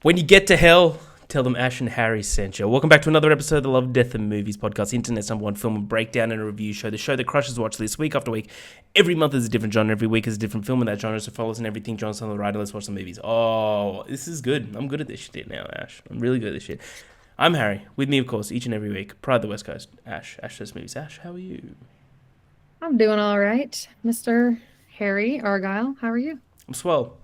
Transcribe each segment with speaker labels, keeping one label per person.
Speaker 1: When you get to hell, tell them Ash and Harry sent you. Welcome back to another episode of the Love, Death and Movies podcast, internet's #1 film and breakdown and a review show. The show that crushes watch lists week after week. Every month is a different genre, every week is a different film in that genre, so follow us in everything. Join us on the ride and let's watch some movies. Oh, this is good. I'm good at this shit now, Ash. I'm really good at this shit. I'm Harry. With me, of course, each and every week. Pride of the West Coast. Ash. Ash does movies. Ash, how are you?
Speaker 2: I'm doing all right, Mr. Harry Argyle. How are you?
Speaker 1: I'm swell.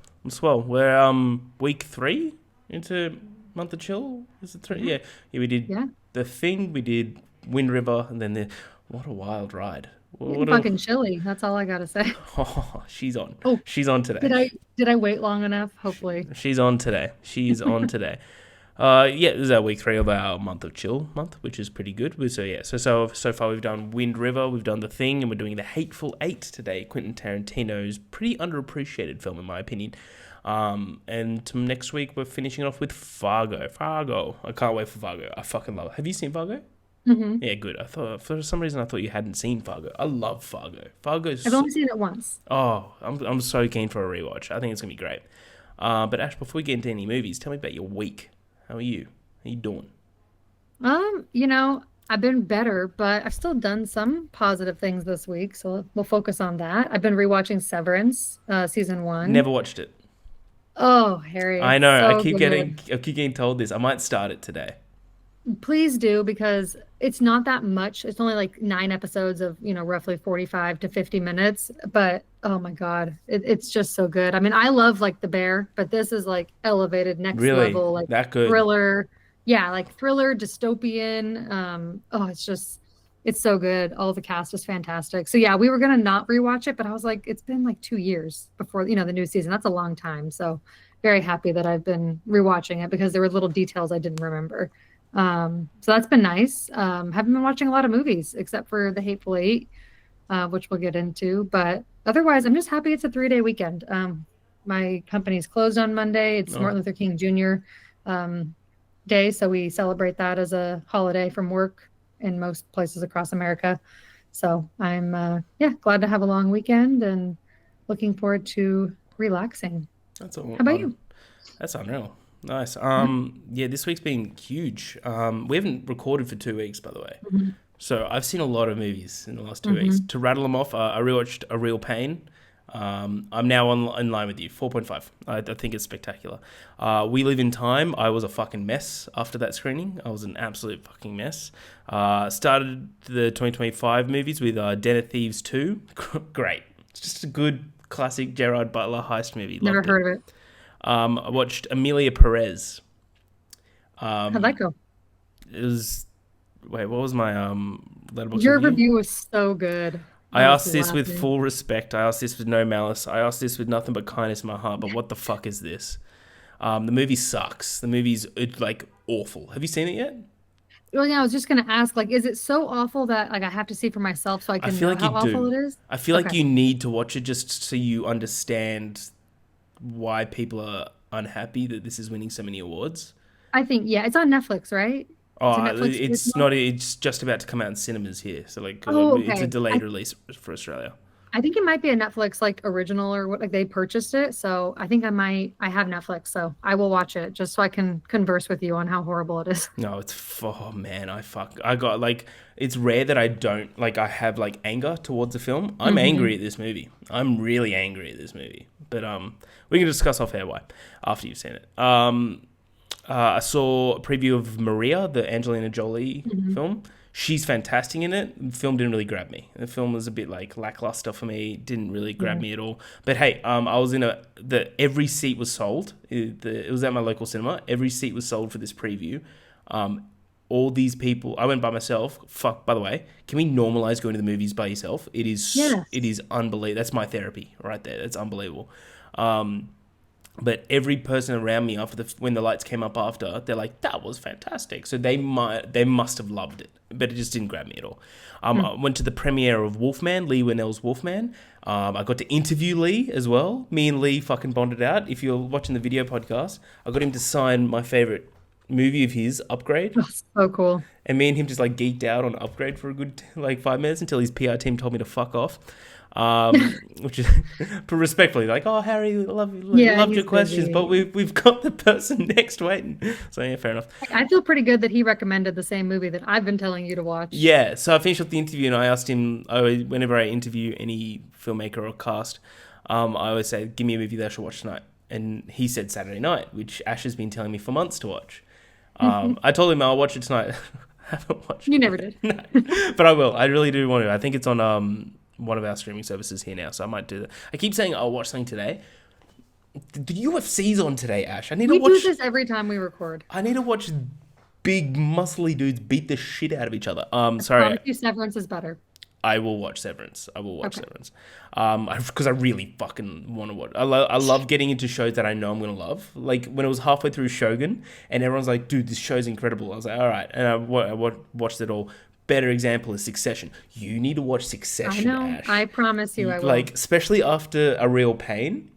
Speaker 1: We're week 3 into month of chill. Is it 3? Yeah. We did The Thing. We did Wind River, and then what a wild ride.
Speaker 2: Fucking chilly. That's all I gotta say.
Speaker 1: Oh, she's on.
Speaker 2: Oh,
Speaker 1: She's on today.
Speaker 2: did I wait long enough? Hopefully.
Speaker 1: She's on today. This is our week 3 of our month of chill month, which is pretty good. So far we've done Wind River, we've done The Thing, and we're doing The Hateful Eight today. Quentin Tarantino's pretty underappreciated film, in my opinion. And next week we're finishing it off with Fargo. I can't wait for Fargo. I fucking love it. Have you seen Fargo?
Speaker 2: Mm-hmm.
Speaker 1: Yeah, good. For some reason I thought you hadn't seen Fargo. I love Fargo.
Speaker 2: I've only seen it once.
Speaker 1: Oh, I'm so keen for a rewatch. I think it's gonna be great. But Ash, before we get into any movies, tell me about your week. How are you? How you doing?
Speaker 2: I've been better, but I've still done some positive things this week, so we'll focus on that. I've been rewatching Severance, season 1.
Speaker 1: Never watched it.
Speaker 2: Oh, Harry,
Speaker 1: I
Speaker 2: it's
Speaker 1: know.
Speaker 2: so
Speaker 1: I keep
Speaker 2: good.
Speaker 1: getting told this. I might start it today.
Speaker 2: Please do, because it's not that much. It's only like 9 episodes of, roughly 45 to 50 minutes. But oh my God, it's just so good. I mean, I love like The Bear, but this is like elevated next
Speaker 1: Really?
Speaker 2: level, like
Speaker 1: That good?
Speaker 2: thriller. Yeah, like thriller, dystopian. It's so good. All the cast is fantastic. So yeah, we were gonna not rewatch it, but I was like, it's been like 2 years before, the new season. That's a long time. So very happy that I've been rewatching it because there were little details I didn't remember. So that's been nice. Haven't been watching a lot of movies except for The Hateful Eight, which we'll get into. But otherwise, I'm just happy it's a 3-day weekend. My company's closed on Monday. It's Martin Luther King Jr. Day, so we celebrate that as a holiday from work in most places across America. So I'm glad to have a long weekend and looking forward to relaxing.
Speaker 1: That's all.
Speaker 2: How about you?
Speaker 1: That's unreal. Nice. This week's been huge. We haven't recorded for 2 weeks, by the way.
Speaker 2: Mm-hmm.
Speaker 1: So I've seen a lot of movies in the last 2
Speaker 2: Mm-hmm.
Speaker 1: weeks. To rattle them off, I rewatched A Real Pain. I'm now in line with you. 4.5. I think it's spectacular. We Live in Time. I was a fucking mess after that screening. I was an absolute fucking mess. Started the 2025 movies with Den of Thieves 2. Great. It's just a good classic Gerard Butler heist movie.
Speaker 2: Never heard of it.
Speaker 1: I watched Amelia Perez.
Speaker 2: How'd that go?
Speaker 1: It was... Wait, what was my Letterboxd
Speaker 2: Your
Speaker 1: review?
Speaker 2: review was so good.
Speaker 1: I
Speaker 2: I was
Speaker 1: asked this with
Speaker 2: laughing.
Speaker 1: full respect. I asked this with no malice. I asked this with nothing but kindness in my heart. But what the fuck is this? The movie sucks. The movie's like awful. Have you seen it yet?
Speaker 2: Well, yeah, I was just gonna ask, like, is it so awful that like I have to see for myself so I
Speaker 1: I
Speaker 2: can
Speaker 1: feel
Speaker 2: know
Speaker 1: like you
Speaker 2: how awful
Speaker 1: do.
Speaker 2: it is?
Speaker 1: I feel like
Speaker 2: Okay.
Speaker 1: you need to watch it just so you understand why people are unhappy that this is winning so many awards.
Speaker 2: I think, yeah, it's on Netflix, right? It's a
Speaker 1: Oh,
Speaker 2: Netflix
Speaker 1: it's
Speaker 2: original?
Speaker 1: not. It's just about to come out in cinemas here. So like,
Speaker 2: Oh,
Speaker 1: it's a
Speaker 2: okay.
Speaker 1: delayed release for Australia.
Speaker 2: I think it might be a Netflix like original or what, like they purchased it. So I think I have Netflix, so I will watch it just so I can converse with you on how horrible it is.
Speaker 1: No, oh man, I got like, it's rare that I don't like, I have like anger towards the film. I'm
Speaker 2: Hmm.
Speaker 1: angry at this movie. I'm really angry at this movie. But we can discuss off air why after you've seen it. I saw a preview of Maria, the Angelina Jolie
Speaker 2: Hmm.
Speaker 1: film. She's fantastic in it. The film didn't really grab me. The film was a bit like lackluster for me. Didn't really grab
Speaker 2: Yeah.
Speaker 1: me at all. But hey, I was every seat was sold. It was at my local cinema. Every seat was sold for this preview. All these people, I went by myself. Fuck, by the way, can we normalize going to the movies by yourself? It
Speaker 2: Yes.
Speaker 1: is unbelievable. That's my therapy right there. That's unbelievable. But every person around me when the lights came up after, they're like, that was fantastic. So they must have loved it, but it just didn't grab me at all. I went to the premiere of Wolfman, Lee Winnell's Wolfman. I got to interview Lee as well. Me and Lee fucking bonded out. If you're watching the video podcast, I got him to sign my favorite movie of his, Upgrade.
Speaker 2: Oh, so cool.
Speaker 1: And me and him just like geeked out on Upgrade for a good like 5 minutes until his PR team told me to fuck off. Which is respectfully like, oh Harry,
Speaker 2: Yeah,
Speaker 1: loved your
Speaker 2: he's
Speaker 1: questions, but
Speaker 2: busy.
Speaker 1: we've got the person next waiting. So yeah, fair enough.
Speaker 2: I feel pretty good that he recommended the same movie that I've been telling you to watch.
Speaker 1: Yeah, so I finished up the interview and I asked him. Whenever I interview any filmmaker or cast, I always say, "Give me a movie that I should watch tonight." And he said Saturday Night, which Ash has been telling me for months to watch. I told him I'll watch it tonight. I haven't watched
Speaker 2: You
Speaker 1: it
Speaker 2: never
Speaker 1: yet.
Speaker 2: did.
Speaker 1: No, but I will. I really do want to. I think it's on one of our streaming services here now, so I might do that. I keep saying I'll watch something today. The UFC's on today, Ash.
Speaker 2: We do this every time we record.
Speaker 1: I need to watch big muscly dudes beat the shit out of each other.
Speaker 2: I
Speaker 1: Sorry,
Speaker 2: promise you Severance is better.
Speaker 1: I will watch Severance. I will watch
Speaker 2: Okay.
Speaker 1: Severance. Because I really fucking want to watch. I love getting into shows that I know I'm gonna love. Like when it was halfway through Shogun, and everyone's like, "Dude, this show's incredible." I was like, "All right," and watched it all. Better example is Succession. You need to watch
Speaker 2: I
Speaker 1: Succession,
Speaker 2: know.
Speaker 1: Ash.
Speaker 2: I promise you I will.
Speaker 1: Like, especially after A Real Pain,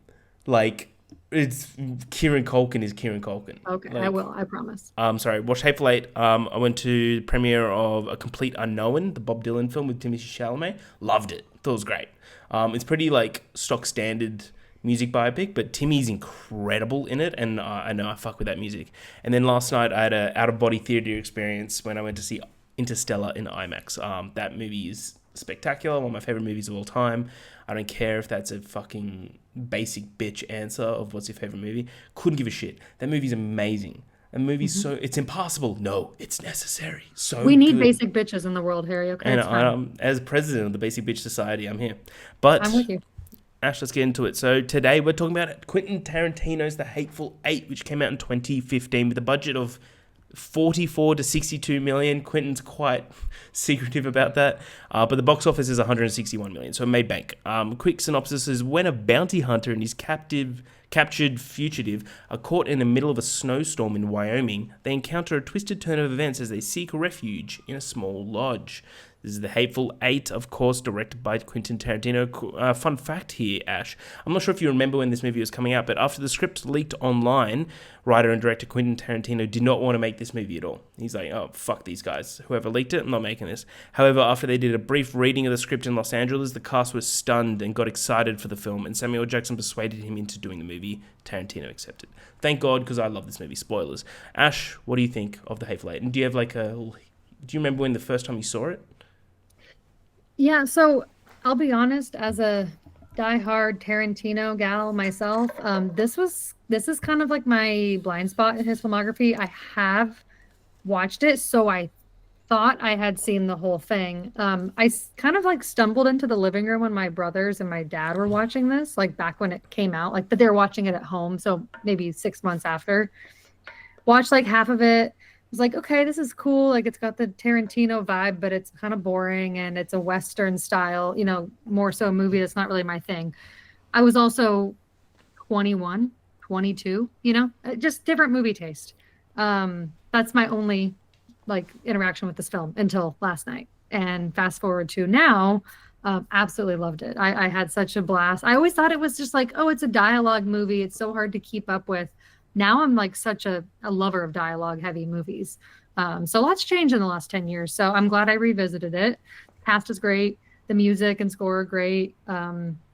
Speaker 1: like it's Kieran Culkin is Kieran Culkin.
Speaker 2: Okay, I
Speaker 1: Like,
Speaker 2: will. I promise.
Speaker 1: sorry, watched Hateful Eight. I went to the premiere of A Complete Unknown, the Bob Dylan film with Timothée Chalamet. Loved it. Thought it was great. It's pretty like stock standard music biopic, but Timmy's incredible in it, and I know I fuck with that music. And then last night I had a out of body theater experience when I went to see Interstellar in IMAX. That movie is spectacular. One of my favorite movies of all time. I don't care if that's a fucking basic bitch answer of what's your favorite movie. Couldn't give a shit. That movie's amazing. A movie's
Speaker 2: Mhm.
Speaker 1: so it's impossible. No, it's necessary. So
Speaker 2: We need
Speaker 1: good.
Speaker 2: basic bitches in the world, Harry. Okay,
Speaker 1: And
Speaker 2: it's fine.
Speaker 1: as president of the Basic Bitch Society, I'm here.
Speaker 2: I'm
Speaker 1: But
Speaker 2: with you.
Speaker 1: Ash, let's get into it. So today we're talking about Quentin Tarantino's The Hateful Eight, which came out in 2015 with a budget of 44 to 62 million. Quentin's quite secretive about that, but the box office is 161 million, so it made bank. Quick synopsis is: when a bounty hunter and his captured fugitive are caught in the middle of a snowstorm in Wyoming, they encounter a twisted turn of events as they seek refuge in a small lodge. This is The Hateful Eight, of course, directed by Quentin Tarantino. Fun fact here, Ash. I'm not sure if you remember when this movie was coming out, but after the script leaked online, writer and director Quentin Tarantino did not want to make this movie at all. He's like, oh, fuck these guys. Whoever leaked it, I'm not making this. However, after they did a brief reading of the script in Los Angeles, the cast was stunned and got excited for the film, and Samuel Jackson persuaded him into doing the movie. Tarantino accepted. Thank God, because I love this movie. Spoilers. Ash, what do you think of The Hateful Eight? And do you have like a... Do you remember when the first time you saw it?
Speaker 2: Yeah, so I'll be honest, as a diehard Tarantino gal myself, this is kind of like my blind spot in his filmography. I have watched it, so I thought I had seen the whole thing. Kind of like stumbled into the living room when my brothers and my dad were watching this, like back when it came out, like, but they were watching it at home, so maybe 6 months after. Watched like half of it. Was like, okay, this is cool. Like it's got the Tarantino vibe, but it's kind of boring and it's a Western style, more so a movie that's not really my thing. I was also 21, 22, just different movie taste. That's my only like interaction with this film until last night. And fast forward to now, absolutely loved it. I had such a blast. I always thought it was just like, oh, it's a dialogue movie. It's so hard to keep up with. Now I'm like such a lover of dialogue heavy movies. So lots changed in the last 10 years. So I'm glad I revisited it. Cast is great. The music and score are great.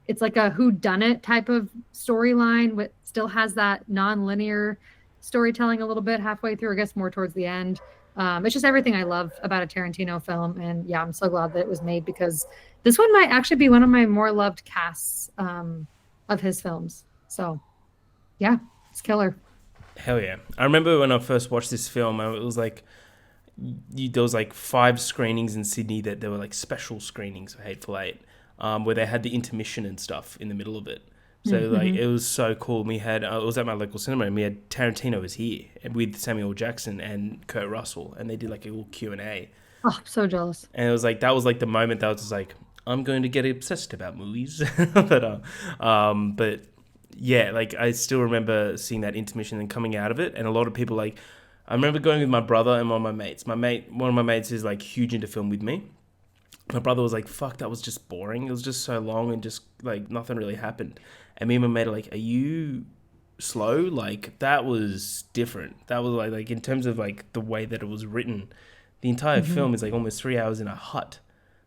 Speaker 2: It's like a whodunit type of storyline, but still has that non-linear storytelling a little bit halfway through, I guess more towards the end. It's just everything I love about a Tarantino film. And yeah, I'm so glad that it was made because this one might actually be one of my more loved casts of his films. So yeah, it's killer.
Speaker 1: Hell yeah. I remember when I first watched this film, it was like, there was like 5 screenings in Sydney that there were like special screenings for Hateful Eight, where they had the intermission and stuff in the middle of it. So like it was so cool. We had it was at my local cinema, and we had Tarantino was here with Samuel Jackson and Kurt Russell, and they did like a little Q&A.
Speaker 2: Oh, I'm so jealous.
Speaker 1: And it was like that was like the moment that I was just like, I'm going to get obsessed about movies. But yeah, like I still remember seeing that intermission and coming out of it, and a lot of people like. I remember going with my brother and one of my mates. One of my mates is like huge into film with me. My brother was like, "Fuck, that was just boring. It was just so long and just like nothing really happened." And me and my mate are like, "Are you slow? Like that was different. That was like in terms of like the way that it was written, the entire
Speaker 2: Hmm.
Speaker 1: film is like almost 3 hours in a hut.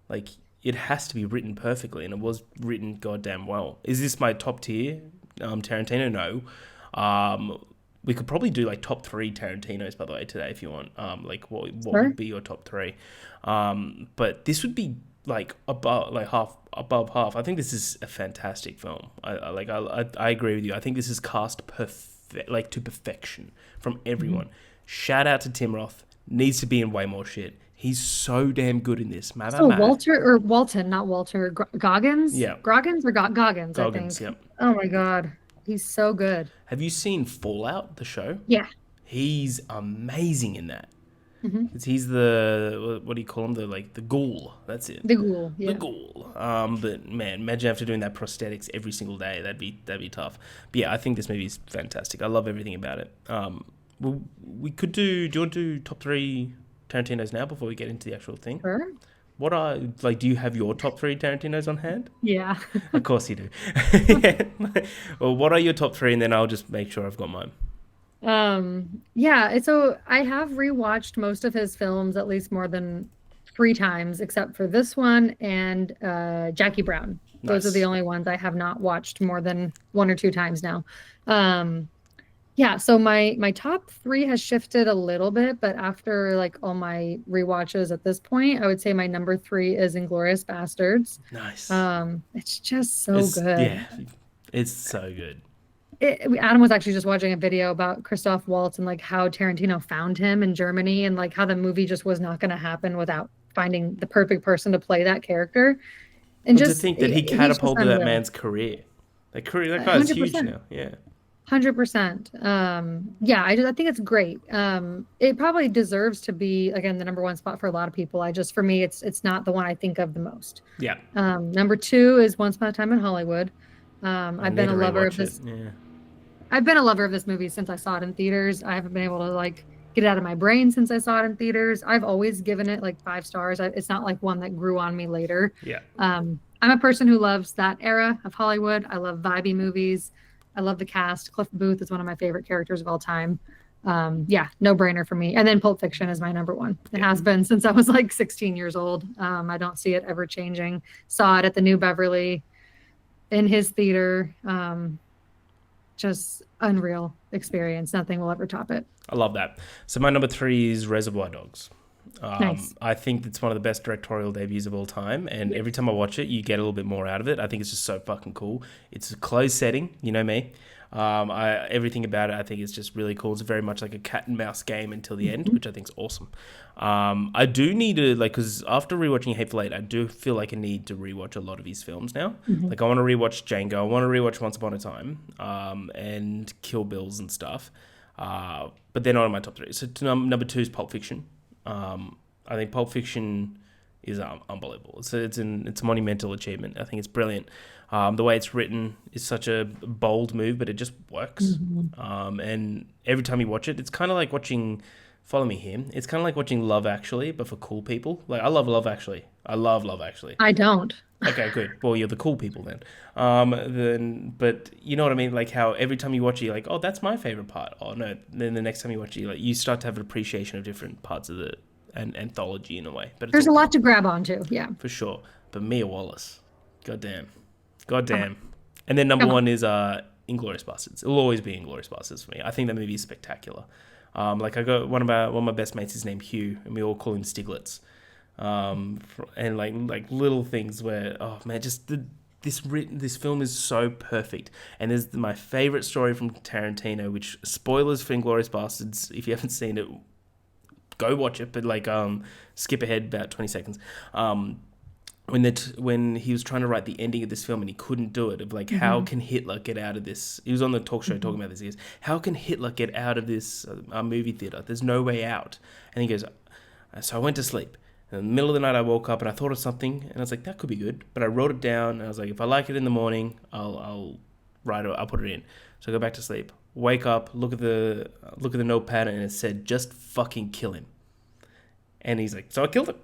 Speaker 1: Like it has to be written perfectly, and it was written goddamn well. Is this my top tier Tarantino? No. We could probably do like top three Tarantinos, by the way, today if you want. Like what
Speaker 2: Sure.
Speaker 1: would be your top three? But this would be like above half. I think this is a fantastic film. I agree with you. I think this is cast to perfection from everyone. Shout out to Tim Roth. Needs to be in way more shit. He's so damn good in this.
Speaker 2: So Walter or Walton, not Walter, Goggins,
Speaker 1: Yeah,
Speaker 2: Groggins or Goggins, I
Speaker 1: Goggins.
Speaker 2: think.
Speaker 1: Yep.
Speaker 2: Oh my God, he's so good.
Speaker 1: Have you seen Fallout, the show?
Speaker 2: Yeah.
Speaker 1: He's amazing in that.
Speaker 2: Hmm.
Speaker 1: 'Cause he's the what do you call him? The ghoul. That's it.
Speaker 2: The Ghoul.
Speaker 1: The
Speaker 2: Yeah.
Speaker 1: ghoul. But man, imagine after doing that prosthetics every single day. That'd be tough. But yeah, I think this movie is fantastic. I love everything about it. We could do. Do you want to do top three Tarantinos now before we get into the actual thing?
Speaker 2: Sure.
Speaker 1: What are like? Do you have your top three Tarantinos on hand?
Speaker 2: Yeah.
Speaker 1: Of course you do. Well, what are your top three, and then I'll just make sure I've got mine.
Speaker 2: Yeah, so I have rewatched most of his films at least more than three times, except for this one and Jackie Brown. Those are the
Speaker 1: Nice.
Speaker 2: only ones I have not watched more than one or two times now. Um, yeah, so my top three has shifted a little bit, but after like all my rewatches at this point, I would say my number three is Inglorious Bastards.
Speaker 1: Nice.
Speaker 2: It's just so
Speaker 1: It's
Speaker 2: good.
Speaker 1: yeah, it's so good.
Speaker 2: Adam was actually just watching a video about Christoph Waltz and like how Tarantino found him in Germany and like how the movie just was not going to happen without finding the perfect person to play that character. And
Speaker 1: Well, to
Speaker 2: just
Speaker 1: think that he
Speaker 2: he's just
Speaker 1: catapulted that
Speaker 2: unreal.
Speaker 1: man's career. That guy's huge
Speaker 2: 100%.
Speaker 1: now. Yeah.
Speaker 2: 100%. Yeah, I think it's great. It probably deserves to be again the number one spot for a lot of people. For me it's not the one I think of the most.
Speaker 1: Yeah.
Speaker 2: Number two is Once Upon a Time in Hollywood.
Speaker 1: I
Speaker 2: I've
Speaker 1: need
Speaker 2: been a
Speaker 1: to
Speaker 2: lover of
Speaker 1: rewatch it.
Speaker 2: this
Speaker 1: Yeah.
Speaker 2: I've been a lover of this movie since I saw it in theaters. I haven't been able to like get it out of my brain since I saw it in theaters. I've always given it like 5 stars. It's not like one that grew on me later.
Speaker 1: Yeah.
Speaker 2: I'm a person who loves that era of Hollywood. I love vibey movies. I love the cast. Cliff Booth is one of my favorite characters of all time. Yeah, no brainer for me. And then Pulp Fiction is my number one. It
Speaker 1: Yeah.
Speaker 2: has been since I was like 16 years old. I don't see it ever changing. Saw it at the New Beverly in his theater. Just unreal experience. Nothing will ever top it.
Speaker 1: I love that. So my number three is Reservoir Dogs.
Speaker 2: Nice.
Speaker 1: I think it's one of the best directorial debuts of all time, and every time I watch it, you get a little bit more out of it. I think it's just so fucking cool. It's a closed setting, you know me. Everything about it, I think, is just really cool. It's very much like a cat and mouse game until the end, which I think is awesome. I do need to because after rewatching Hateful Eight, I do feel like I need to rewatch a lot of his films now. Like I want to rewatch Django, I want to rewatch Once Upon a Time, and Kill Bills and stuff. But they're not in my top three. So number two is Pulp Fiction. I think Pulp Fiction is unbelievable. It's a monumental achievement. I think it's brilliant. The way it's written is such a bold move, but it just works. And every time you watch it, it's kind of like watching. Follow me here. It's kind of like watching Love Actually, but for cool people. Like I love Love Actually. I love Love Actually.
Speaker 2: I don't.
Speaker 1: Okay, good. Well, you're the cool people then. But you know what I mean? Like how every time you watch it, you're like, oh, that's my favorite part. Oh no. Then the next time you watch it, you start to have an appreciation of different parts of the anthology in a way. But it's
Speaker 2: There's
Speaker 1: all
Speaker 2: a
Speaker 1: good
Speaker 2: lot to grab onto. Yeah.
Speaker 1: for sure. But Mia Wallace, goddamn.
Speaker 2: Come on.
Speaker 1: And then number
Speaker 2: Come on.
Speaker 1: one is Inglorious Bastards. It will always be Inglorious Bastards for me. I think that movie is spectacular. Like I got one of my best mates is named Hugh, and we all call him Stiglitz. And like little things where oh man, just this film is so perfect. And there's my favorite story from Tarantino, which spoilers for Inglourious Bastards. If you haven't seen it, go watch it. But skip ahead about 20 seconds. When he was trying to write the ending of this film and he couldn't do it, of like how can Hitler get out of this? He was on the talk show talking about this. He goes, "How can Hitler get out of this movie theater? There's no way out." And he goes, "So I went to sleep. In the middle of the night, I woke up and I thought of something, and I was like, that could be good. But I wrote it down, and I was like, if I like it in the morning, I'll write it. I'll put it in. So I go back to sleep, wake up, look at the notepad, and it said, just fucking kill him. And he's like, so I killed him.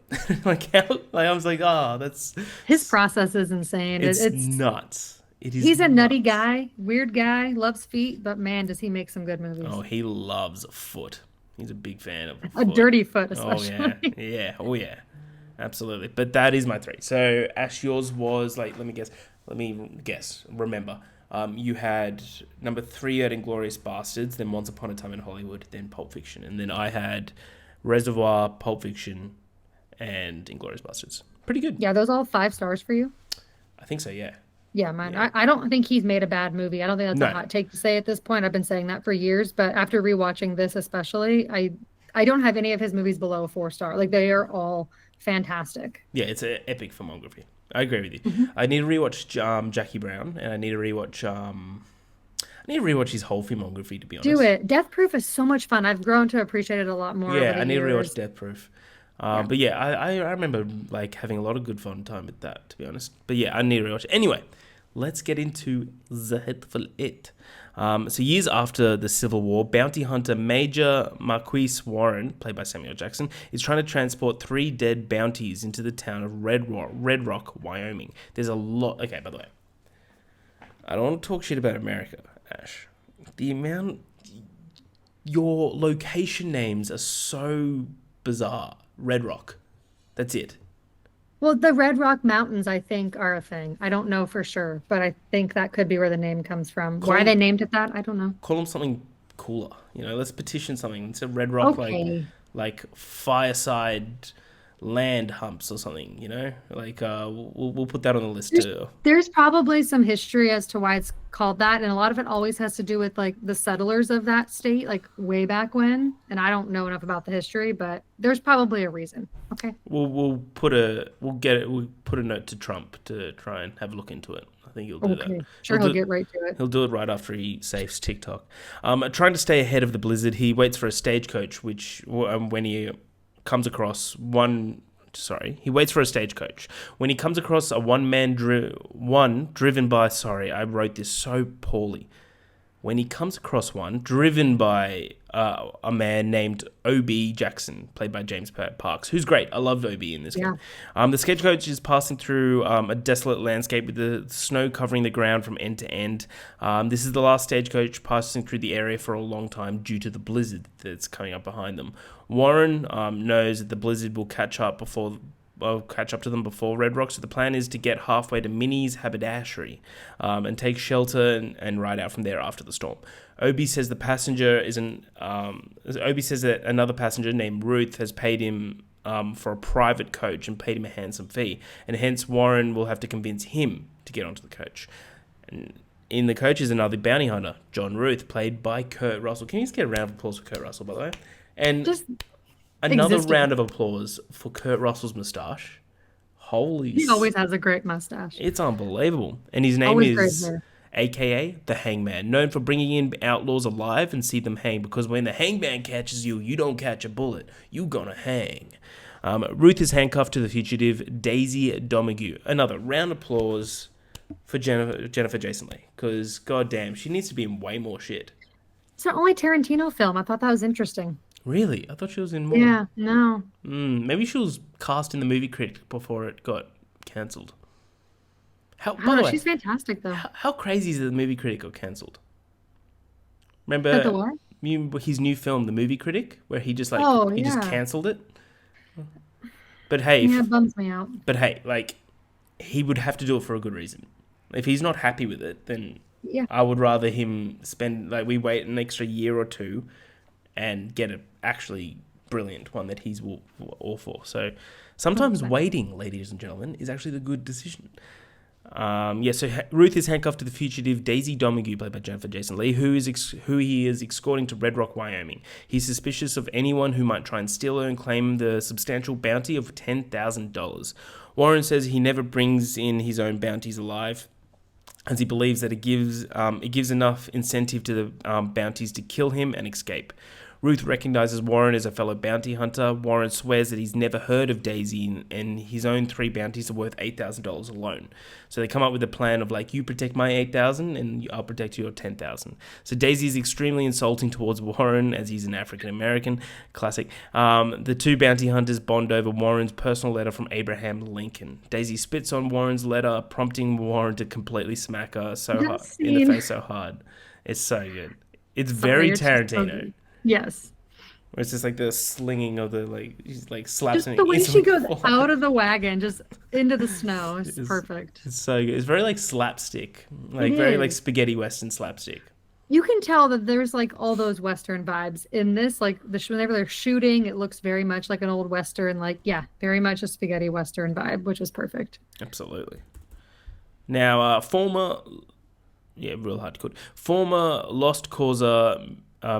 Speaker 1: Like how? Like I was like, oh, that's
Speaker 2: His process is insane.
Speaker 1: it's
Speaker 2: It's
Speaker 1: nuts. It is.
Speaker 2: he's a nutty
Speaker 1: nuts.
Speaker 2: guy, weird guy, loves feet, but man, does he make some good movies.
Speaker 1: Oh, he loves foot. He's a big fan of
Speaker 2: A
Speaker 1: foot.
Speaker 2: dirty foot,
Speaker 1: Oh
Speaker 2: especially.
Speaker 1: yeah, yeah, oh yeah. absolutely. But that is my three. So Ash, yours was like, let me guess. Remember, you had number three, you had Inglourious Bastards, then Once Upon a Time in Hollywood, then Pulp Fiction, and then I had Reservoir, Pulp Fiction, and Inglourious Bastards. Pretty good.
Speaker 2: Yeah, those all 5 stars for you?
Speaker 1: I think so. Yeah.
Speaker 2: Yeah, mine.
Speaker 1: Yeah.
Speaker 2: I don't think he's made a bad movie. I don't think that's a
Speaker 1: No.
Speaker 2: hot take to say at this point. I've been saying that for years, but after rewatching this especially, I don't have any of his movies below a 4 star. Like they are all fantastic.
Speaker 1: Yeah, it's an epic filmography. I agree with you.
Speaker 2: Mhm.
Speaker 1: I need to rewatch Jackie Brown, and I need to rewatch his whole filmography. To be
Speaker 2: Do
Speaker 1: honest.
Speaker 2: it. Death Proof is so much fun. I've grown to appreciate it a lot more over
Speaker 1: Yeah,
Speaker 2: the
Speaker 1: I need to rewatch
Speaker 2: years.
Speaker 1: Death Proof.
Speaker 2: Yeah.
Speaker 1: But yeah, I remember like having a lot of good fun time with that, to be honest. But yeah, I need to rewatch it. Anyway, let's get into the Hateful Eight. So years after the Civil War, bounty hunter Major Marquise Warren, played by Samuel Jackson, is trying to transport 3 dead bounties into the town of Red Rock, Wyoming. There's a lot. Okay, by the way, I don't want to talk shit about America, Ash. The amount, your location names are so bizarre. Red Rock. That's it.
Speaker 2: Well, the Red Rock Mountains, I think, are a thing. I don't know for sure, but I think that could be where the name comes from.
Speaker 1: Call
Speaker 2: Why they
Speaker 1: them,
Speaker 2: named it that, I don't know.
Speaker 1: call them something cooler. Let's petition something. Instead of Red Rock,
Speaker 2: Okay.
Speaker 1: like fireside land humps or something. Like we'll put that on the list
Speaker 2: There's
Speaker 1: too.
Speaker 2: there's probably some history as to why it's called that, and a lot of it always has to do with like the settlers of that state, like way back when. And I don't know enough about the history, but there's probably a reason. Okay.
Speaker 1: We'll put a note to Trump to try and have a look into it. I think he'll do that.
Speaker 2: Okay.
Speaker 1: He'll
Speaker 2: Sure, he'll
Speaker 1: do
Speaker 2: get right to it.
Speaker 1: He'll do it right after he saves TikTok. Trying to stay ahead of the blizzard, he waits for a stagecoach, which when he comes across one. Sorry, he waits for a stagecoach. When he comes across a one driven by. Sorry, I wrote this so poorly. When he comes across one driven by a man named O.B. Jackson, played by James Parks, who's great. I loved O.B. in this
Speaker 2: Yeah.
Speaker 1: game. The stagecoach is passing through a desolate landscape with the snow covering the ground from end to end. This is the last stagecoach passing through the area for a long time due to the blizzard that's coming up behind them. Warren knows that the blizzard will catch up to them before Red Rock. So the plan is to get halfway to Minnie's haberdashery and take shelter and ride out from there after the storm. Obi says Obi says that another passenger named Ruth has paid him for a private coach and paid him a handsome fee, and hence Warren will have to convince him to get onto the coach. And in the coach is another bounty hunter, John Ruth, played by Kurt Russell. Can you just get a round of applause for Kurt Russell, by the way? And
Speaker 2: Just
Speaker 1: another
Speaker 2: existing.
Speaker 1: round of applause for Kurt Russell's moustache. Holy,
Speaker 2: He always has a great mustache.
Speaker 1: it's unbelievable. And his name
Speaker 2: Always great
Speaker 1: is
Speaker 2: hair.
Speaker 1: AKA the Hangman, known for bringing in outlaws alive and see them hang. Because when the hangman catches you, you don't catch a bullet. You gonna hang. Ruth is handcuffed to the fugitive Daisy Domergue. Another round of applause for Jennifer Jason Leigh. Because goddamn, she needs to be in way more shit.
Speaker 2: It's the only Tarantino film. I thought that was interesting.
Speaker 1: Really, I thought she was in more.
Speaker 2: Yeah, no.
Speaker 1: Maybe she was cast in the Movie Critic before it got cancelled.
Speaker 2: I
Speaker 1: By
Speaker 2: don't
Speaker 1: the
Speaker 2: know.
Speaker 1: way,
Speaker 2: She's fantastic though.
Speaker 1: how crazy is it the Movie Critic got cancelled?
Speaker 2: At the
Speaker 1: Remember
Speaker 2: war?
Speaker 1: his new film, The Movie Critic, where he just
Speaker 2: Oh,
Speaker 1: he just
Speaker 2: yeah.
Speaker 1: cancelled it. But hey,
Speaker 2: Yeah, it bums me out.
Speaker 1: like he would have to do it for a good reason. If he's not happy with it, then
Speaker 2: Yeah.
Speaker 1: I would rather him spend we wait an extra year or two and get an actually brilliant one that he's all for. So sometimes
Speaker 2: 100%.
Speaker 1: waiting, ladies and gentlemen, is actually the good decision. So Ruth is handcuffed to the fugitive Daisy Domergue, played by Jennifer Jason Leigh, who he is escorting to Red Rock, Wyoming. He's suspicious of anyone who might try and steal her and claim the substantial bounty of $10,000. Warren says he never brings in his own bounties alive, as he believes that it gives enough incentive to the bounties to kill him and escape. Ruth recognizes Warren as a fellow bounty hunter. Warren swears that he's never heard of Daisy, and his own 3 bounties are worth $8,000 alone. So they come up with a plan of you protect my $8,000 and I'll protect your $10,000. So Daisy is extremely insulting towards Warren as he's an African American. Classic. The 2 bounty hunters bond over Warren's personal letter from Abraham Lincoln. Daisy spits on Warren's letter, prompting Warren to completely smack her
Speaker 2: That
Speaker 1: in the
Speaker 2: scene.
Speaker 1: face so hard. It's so good. It's very
Speaker 2: Sorry, it's just so
Speaker 1: Tarantino.
Speaker 2: good. Yes.
Speaker 1: Where it's just like the slinging of the like, she's like slaps
Speaker 2: Just
Speaker 1: and
Speaker 2: the
Speaker 1: it
Speaker 2: way she
Speaker 1: instantly
Speaker 2: goes
Speaker 1: falls.
Speaker 2: out of the wagon, just into the snow is
Speaker 1: It's,
Speaker 2: perfect.
Speaker 1: it's so good. It's very like slapstick,
Speaker 2: It
Speaker 1: like very like
Speaker 2: is.
Speaker 1: spaghetti western slapstick.
Speaker 2: You can tell that there's like all those Western vibes in this. Like whenever they're shooting, it looks very much like an old Western. Like, yeah, very much a spaghetti Western vibe, which is perfect.
Speaker 1: Absolutely. Now, real hard to quote. Former Lost Causa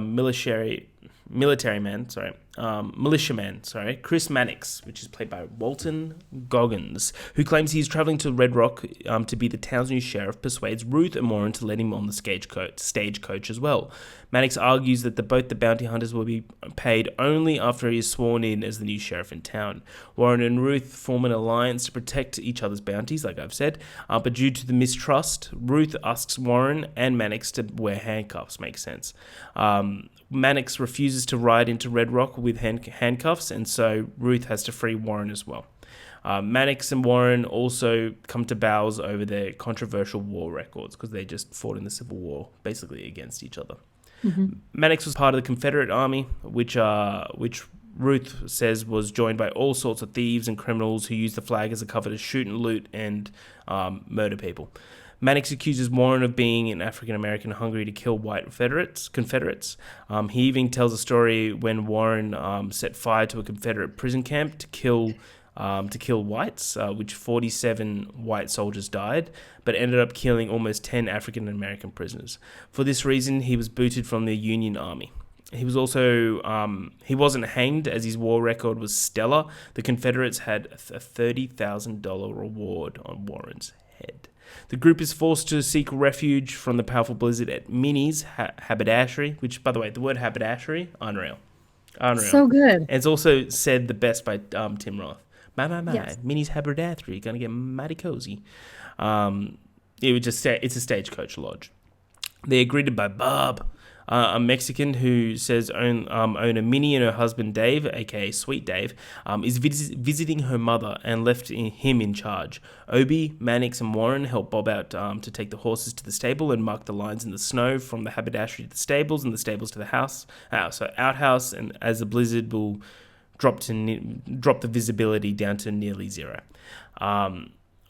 Speaker 1: military man, sorry, militiaman, sorry, Chris Mannix, which is played by Walton Goggins, who claims he's traveling to Red Rock to be the town's new sheriff, persuades Ruth and Warren to let him on the stagecoach as well. Mannix argues that both the bounty hunters will be paid only after he is sworn in as the new sheriff in town. Warren and Ruth form an alliance to protect each other's bounties, like I've said, but due to the mistrust, Ruth asks Warren and Mannix to wear handcuffs. Makes sense. Mannix refuses to ride into Red Rock with handcuffs, and so Ruth has to free Warren as well. Mannix and Warren also come to bows over their controversial war records because they just fought in the Civil War, basically against each other.
Speaker 2: Mm-hmm.
Speaker 1: Mannix was part of the Confederate Army, which Ruth says was joined by all sorts of thieves and criminals who used the flag as a cover to shoot and loot and murder people. Mannix accuses Warren of being an African-American hungry to kill white Confederates. He even tells a story when Warren set fire to a Confederate prison camp to kill whites, which 47 white soldiers died, but ended up killing almost 10 African-American prisoners. For this reason, he was booted from the Union Army. He was also he wasn't hanged as his war record was stellar. The Confederates had a $30,000 reward on Warren's head. The group is forced to seek refuge from the powerful blizzard at Minnie's haberdashery, which, by the way, the word haberdashery, unreal.
Speaker 2: So good.
Speaker 1: And it's also said the best by Tim Roth. My,
Speaker 2: Yes.
Speaker 1: Minnie's haberdashery, gonna get mighty cozy. It's a stagecoach lodge. They're greeted by Bob, a Mexican who says owner Minnie and her husband Dave, aka Sweet Dave, is visiting her mother and left him in charge. Obi, Mannix, and Warren help Bob out to take the horses to the stable and mark the lines in the snow from the haberdashery to the stables and the stables to the house. So outhouse, and as the blizzard will drop the visibility down to nearly zero.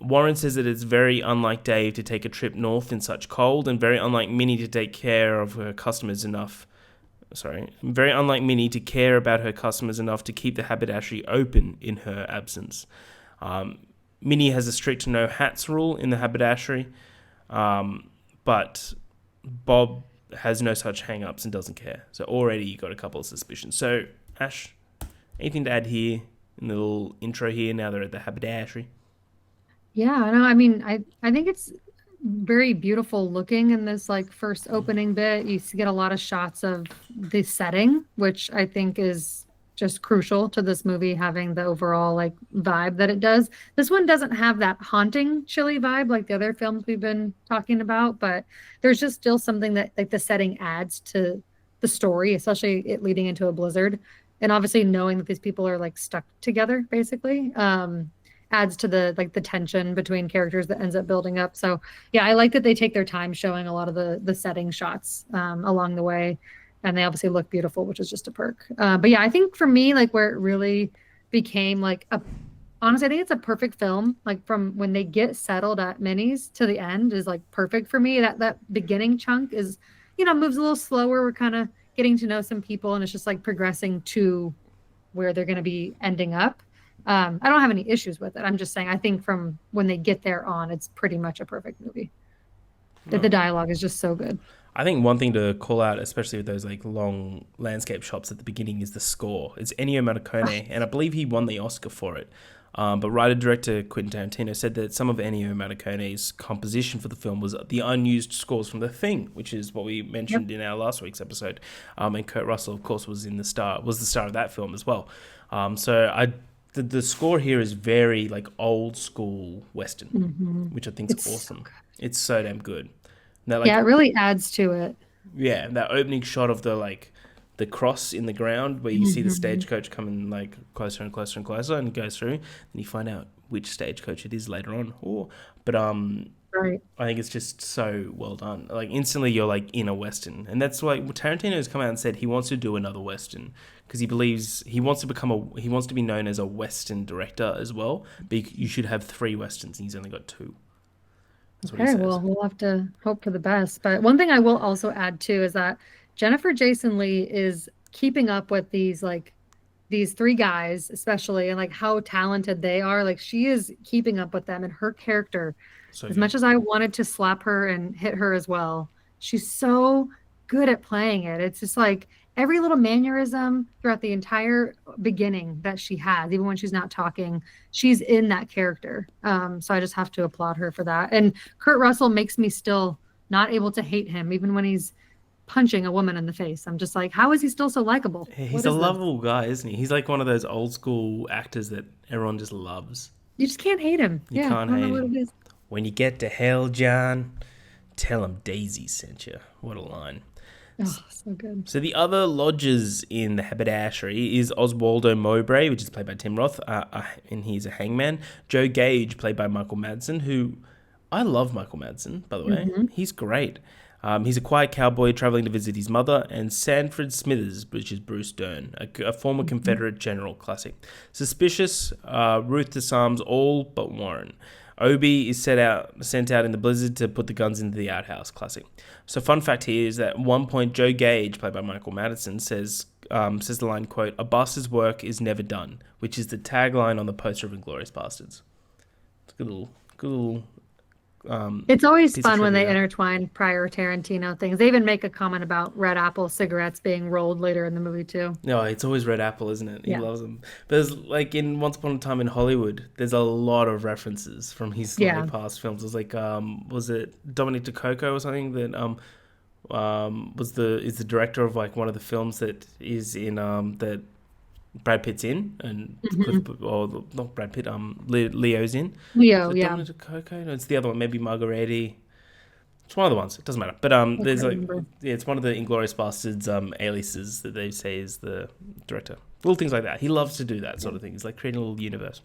Speaker 1: Warren says that it's very unlike Dave to take a trip north in such cold, and very unlike Minnie to take care of her customers enough. Very unlike Minnie to care about her customers enough to keep the haberdashery open in her absence. Minnie has a strict no hats rule in the haberdashery, but Bob has no such hang-ups and doesn't care. So already you got a couple of suspicions. So, Ash, anything to add here in the little intro here now they're at the haberdashery?
Speaker 2: Yeah, no, I mean, I think it's very beautiful looking in this like first opening bit. Get a lot of shots of the setting, which I think is just crucial to this movie having the overall like vibe that it does. This one doesn't have that haunting, chilly vibe like the other films we've been talking about, but there's just still something that like the setting adds to the story, especially it leading into a blizzard. And obviously knowing that these people are like stuck together basically. Adds to the like the tension between characters that ends up building up. So yeah, I like that they take their time showing a lot of the setting shots along the way, and they obviously look beautiful, which is just a perk. But yeah, I think for me, like where it really became like a honestly, I think it's a perfect film. Like from when they get settled at Minnie's to the end is like perfect for me. That beginning chunk is, moves a little slower. We're kind of getting to know some people, and it's just like progressing to where they're going to be ending up. I don't have any issues with it. I'm just saying, I think from when they get there on, it's pretty much a perfect movie. The dialogue is just so good.
Speaker 1: I think one thing to call out, especially with those like long landscape shots at the beginning, is the score. It's Ennio Morricone, and I believe he won the Oscar for it. But writer-director Quentin Tarantino said that some of Ennio Morricone's composition for the film was the unused scores from The Thing, which is what we mentioned in our last week's episode. And Kurt Russell, of course, was the star of that film as well. The score here is very like old school Western, which I think is awesome. It's so damn good. That,
Speaker 2: it really adds to it.
Speaker 1: Yeah, that opening shot of the cross in the ground where you see the stagecoach coming like closer and closer and closer, and it goes through, and you find out which stagecoach it is later on.
Speaker 2: Right.
Speaker 1: I think it's just so well done. Like instantly, you're like in a western, and that's like Tarantino has come out and said he wants to do another western because he believes he wants to he wants to be known as a western director as well. But you should have three westerns, and he's only got two. That's what he
Speaker 2: Okay,
Speaker 1: says.
Speaker 2: well, we'll have to hope for the best. But one thing I will also add too is that Jennifer Jason Leigh is keeping up with these three guys, especially, and like how talented they are. Like she is keeping up with them and her character.
Speaker 1: So
Speaker 2: As
Speaker 1: good.
Speaker 2: much as I wanted to slap her and hit her as well, she's so good at playing it. It's just like every little mannerism throughout the entire beginning that she has, even when she's not talking, she's in that character. So I just have to applaud her for that. And Kurt Russell makes me still not able to hate him, even when he's punching a woman in the face. I'm just like, how is he still so likable?
Speaker 1: He's
Speaker 2: What
Speaker 1: a
Speaker 2: is this?
Speaker 1: lovable guy, isn't he? He's like one of those old school actors that everyone just loves.
Speaker 2: You just can't hate him.
Speaker 1: You
Speaker 2: Yeah,
Speaker 1: can't
Speaker 2: I don't know
Speaker 1: hate
Speaker 2: what
Speaker 1: him.
Speaker 2: it is.
Speaker 1: When you get to hell, John, tell him Daisy sent you. What a line.
Speaker 2: Oh, so good.
Speaker 1: So the other lodgers in the haberdashery is Oswaldo Mowbray, which is played by Tim Roth, and he's a hangman. Joe Gage, played by Michael Madsen, who I love Michael Madsen, by the way.
Speaker 2: Hmm.
Speaker 1: He's great. He's a quiet cowboy traveling to visit his mother, and Sanford Smithers, which is Bruce Dern, a former Confederate general, classic. Suspicious, Ruth disarms all but Warren. Obi is sent out in the blizzard to put the guns into the outhouse, classic. So fun fact here is that at one point Joe Gage, played by Michael Madsen, says the line, quote, "A boss's work is never done," which is the tagline on the poster of Inglourious Bastards. It's a good little
Speaker 2: It's always
Speaker 1: piece of
Speaker 2: fun when they
Speaker 1: trivia.
Speaker 2: intertwine prior Tarantino things. They even make a comment about Red Apple cigarettes being rolled later in the movie too.
Speaker 1: No, it's always Red Apple, isn't it? He
Speaker 2: Yeah.
Speaker 1: loves them. But there's like in Once Upon a Time in Hollywood, there's a lot of references from his
Speaker 2: Yeah.
Speaker 1: like past films. It was like was it Dominic DeCoco or something that is the director of like one of the films that is in that Brad Pitt's in and
Speaker 2: Hmm.
Speaker 1: or not Brad Pitt Leo's in. Is
Speaker 2: Leo,
Speaker 1: it
Speaker 2: yeah.
Speaker 1: Dominic DeCoco? No, it's the other one. Maybe Margaretti. It's one of the ones. It doesn't matter. But
Speaker 2: I
Speaker 1: there's
Speaker 2: can't
Speaker 1: like
Speaker 2: remember.
Speaker 1: yeah, it's one of the Inglorious Bastards aliases that they say is the director. Little things like that. He loves to do that sort of thing. He's like creating a little universe.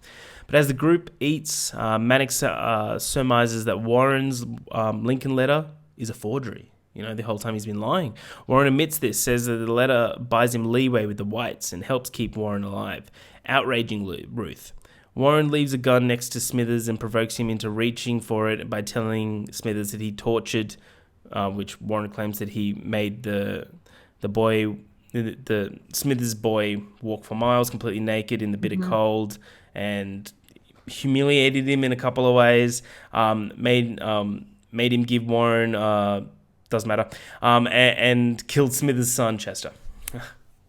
Speaker 1: But as the group eats, Mannix surmises that Warren's Lincoln letter is a forgery. You know, the whole time he's been lying. Warren admits this, says that the letter buys him leeway with the whites and helps keep Warren alive, outraging Ruth. Warren leaves a gun next to Smithers and provokes him into reaching for it by telling Smithers that he tortured, which Warren claims that he made the boy, the Smithers boy, walk for miles completely naked in the bitter
Speaker 2: Hmm.
Speaker 1: cold and humiliated him in a couple of ways. Made him give Warren doesn't matter, and killed Smithers' son Chester.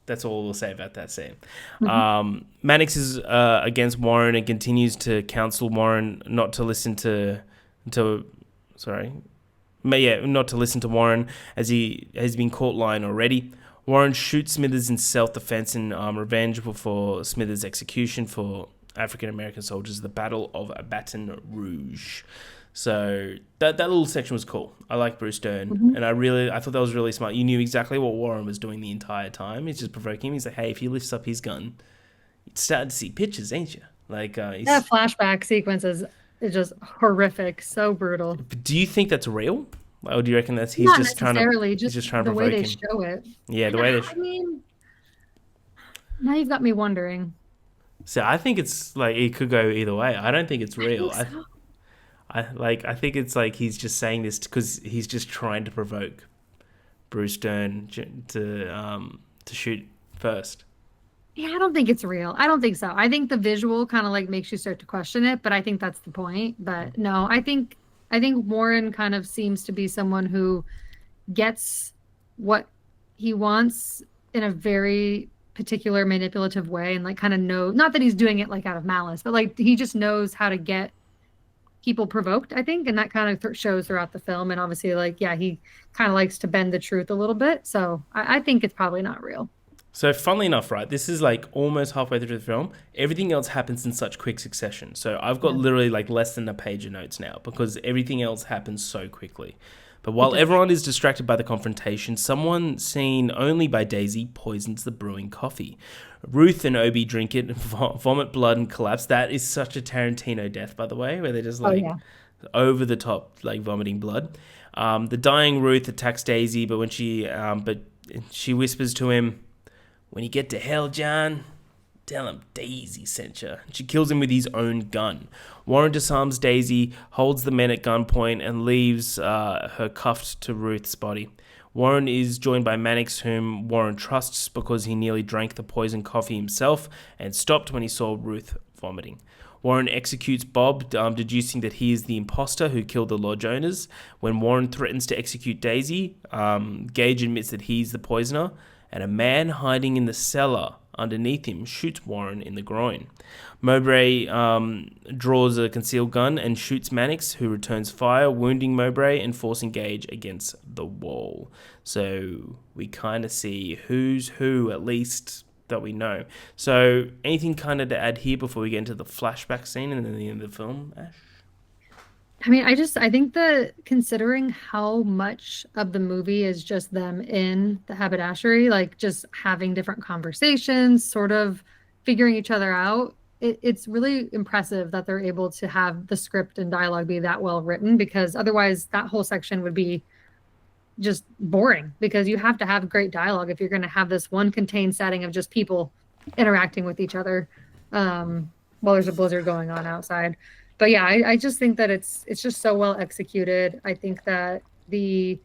Speaker 1: That's all we'll say about that scene.
Speaker 2: Hmm.
Speaker 1: Mannix is against Warren and continues to counsel Warren not to listen to sorry, not to listen to Warren as he has been caught lying already. Warren shoots Smithers in self-defense and revenge for Smithers' execution for African American soldiers, the Battle of Baton Rouge. So that little section was cool. I like Bruce Dern,
Speaker 2: Hmm.
Speaker 1: and I thought that was really smart. You knew exactly what Warren was doing the entire time. He's just provoking him. He's like, hey, if he lifts up his gun, you're starting to see pictures, ain't you? Like,
Speaker 2: That flashback sequence is just horrific, so brutal.
Speaker 1: do you think that's real, or do you reckon that's
Speaker 2: Not necessarily,
Speaker 1: he's
Speaker 2: just
Speaker 1: just trying to
Speaker 2: the way
Speaker 1: provoke
Speaker 2: they
Speaker 1: him?
Speaker 2: show it.
Speaker 1: Yeah, the
Speaker 2: And
Speaker 1: way they.
Speaker 2: I mean, now you've got me wondering.
Speaker 1: So I think it's like it could go either way. I don't think it's
Speaker 2: I
Speaker 1: real.
Speaker 2: think so.
Speaker 1: I think it's like he's just saying this because he's just trying to provoke Bruce Dern to shoot first.
Speaker 2: Yeah, I don't think it's real. I don't think so. I think the visual kind of like makes you start to question it, but I think that's the point. But no, I think Warren kind of seems to be someone who gets what he wants in a very particular manipulative way and like kind of know not that he's doing it like out of malice, but like he just knows how to get people provoked, I think, and that kind of shows throughout the film. And obviously, like, yeah, he kind of likes to bend the truth a little bit. So I think it's probably not real.
Speaker 1: So, funnily enough, right, this is like almost halfway through the film. Everything else happens in such quick succession. So, I've got
Speaker 2: Yeah,
Speaker 1: literally like less than a page of notes now because everything else happens so quickly. But
Speaker 2: it
Speaker 1: while
Speaker 2: does.
Speaker 1: everyone is distracted by the confrontation, someone seen only by Daisy poisons the brewing coffee. Ruth and Obi drink it, vomit blood, and collapse. That is such a Tarantino death, by the way, where they're just
Speaker 2: Oh
Speaker 1: like
Speaker 2: yeah.
Speaker 1: over the top, like vomiting blood. The dying Ruth attacks Daisy, but she whispers to him, "When you get to hell, John, tell him Daisy sent you." She kills him with his own gun. Warren disarms Daisy, holds the men at gunpoint, and leaves her cuffed to Ruth's body. Warren is joined by Mannix, whom Warren trusts because he nearly drank the poison coffee himself and stopped when he saw Ruth vomiting. Warren executes Bob, deducing that he is the imposter who killed the lodge owners. When Warren threatens to execute Daisy, Gage admits that he's the poisoner, and a man hiding in the cellar underneath him shoots Warren in the groin. Mowbray draws a concealed gun and shoots Mannix, who returns fire, wounding Mowbray and forcing Gage against the wall. So we kind of see who's who, at least that we know. So anything kind of to add here before we get into the flashback scene and then the end of the film, Ash?
Speaker 2: I mean, I think that considering how much of the movie is just them in the haberdashery, like just having different conversations, sort of figuring each other out, it's really impressive that they're able to have the script and dialogue be that well written, because otherwise that whole section would be just boring, because you have to have great dialogue if you're going to have this one contained setting of just people interacting with each other while there's a blizzard going on outside. But yeah, I just think that it's just so well executed. I think that the